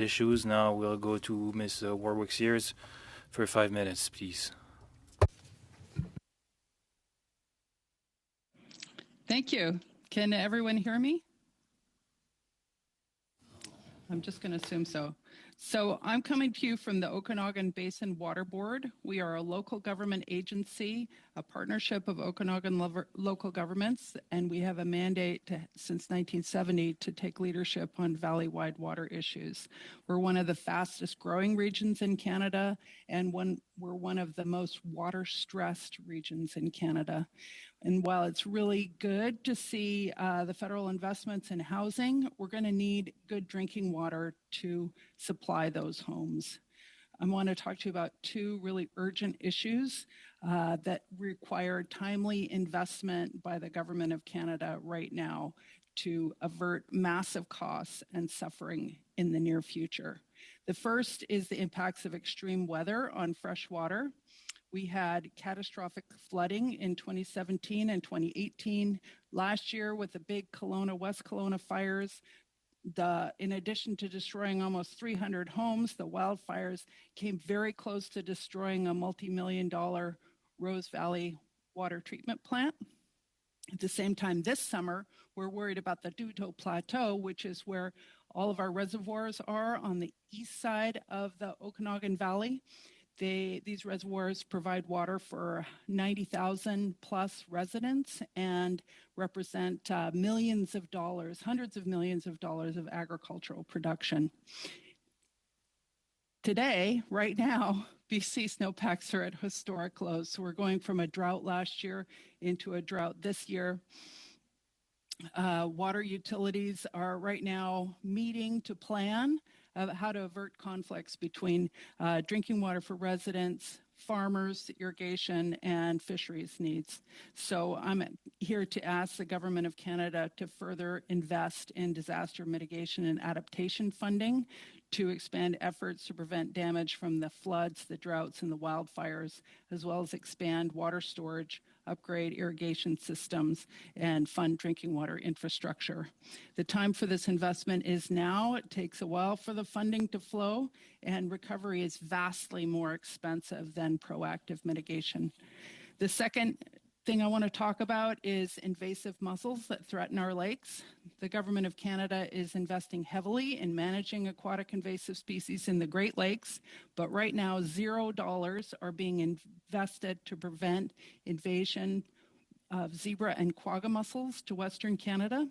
issues. Now we'll go to Ms. Warwick Sears for 5 minutes, please. Thank you. Can everyone hear me? I'm just going to assume so. So I'm coming to you from the Okanagan Basin Water Board. We are a local government agency, a partnership of Okanagan local governments, and we have a mandate since 1970 to take leadership on valley-wide water issues. We're one of the fastest growing regions in Canada, and we're one of the most water-stressed regions in Canada. And while it's really good to see the federal investments in housing, we're going to need good drinking water to supply those homes. I want to talk to you about two really urgent issues that require timely investment by the Government of Canada right now to avert massive costs and suffering in the near future. The first is the impacts of extreme weather on fresh water. We had catastrophic flooding in 2017 and 2018. Last year with the big West Kelowna fires, in addition to destroying almost 300 homes, the wildfires came very close to destroying a multi-million-dollar Rose Valley water treatment plant. At the same time, this summer, we're worried about the Drought Plateau, which is where all of our reservoirs are on the east side of the Okanagan Valley. These reservoirs provide water for 90,000 plus residents and represent millions of dollars, hundreds of millions of dollars of agricultural production. Today, right now, BC snowpacks are at historic lows. So we're going from a drought last year into a drought this year. Water utilities are right now meeting to plan how to avert conflicts between drinking water for residents, farmers, irrigation, and fisheries needs. So I'm here to ask the Government of Canada to further invest in disaster mitigation and adaptation funding, to expand efforts to prevent damage from the floods, the droughts, and the wildfires, as well as expand water storage, upgrade irrigation systems, and fund drinking water infrastructure. The time for this investment is now. It takes a while for the funding to flow, and recovery is vastly more expensive than proactive mitigation. The second thing I want to talk about is invasive mussels that threaten our lakes. The Government of Canada is investing heavily in managing aquatic invasive species in the Great Lakes, but right now $0 are being invested to prevent invasion of zebra and quagga mussels to Western Canada.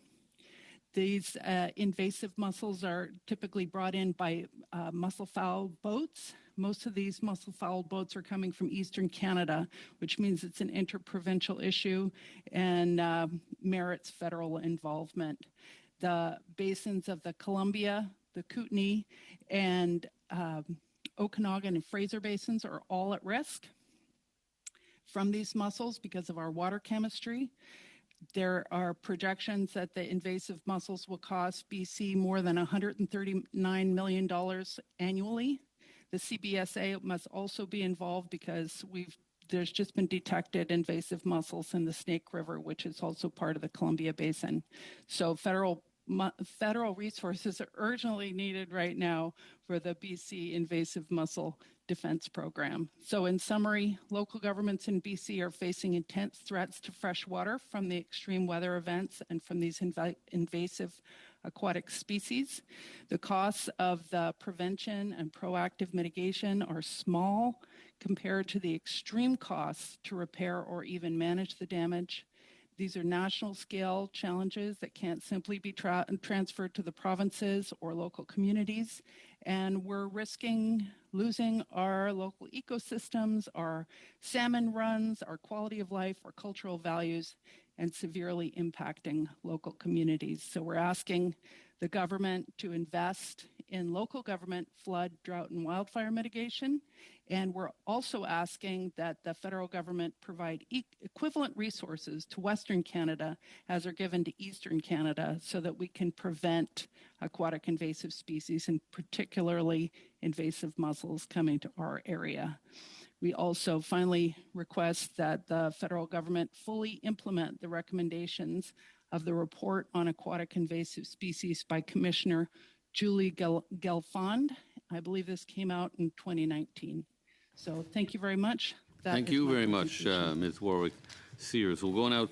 These invasive mussels are typically brought in by mussel-fowl boats. Most of these mussel-fowl boats are coming from Eastern Canada, which means it's an interprovincial issue and merits federal involvement. The basins of the Columbia, the Cttee, and Okanagan and Fraser basins are all at risk from these mussels because of our water chemistry. There are projections that the invasive mussels will cost BC more than $139 million annually. The CBSA must also be involved because there's just been detected invasive mussels in the Snake River, which is also part of the Columbia Basin. So federal resources are urgently needed right now for the BC invasive mussel defense program. So in summary, local governments in BC are facing intense threats to fresh water from the extreme weather events and from these invasive aquatic species. The costs of the prevention and proactive mitigation are small compared to the extreme costs to repair or even manage the damage. These are national scale challenges that can't simply be transferred to the provinces or local communities. And we're risking losing our local ecosystems, our salmon runs, our quality of life, our cultural values, and severely impacting local communities. So we're asking the government to invest in local government flood, drought, and wildfire mitigation. And we're also asking that the federal government provide equivalent resources to Western Canada as are given to Eastern Canada so that we can prevent aquatic invasive species and particularly invasive mussels coming to our area. We also finally request that the federal government fully implement the recommendations of the report on aquatic invasive species by Commissioner Julie Gelfond. I believe this came out in 2019. So thank you very much. Thank you very much, Ms. Warwick Sears. We'll go now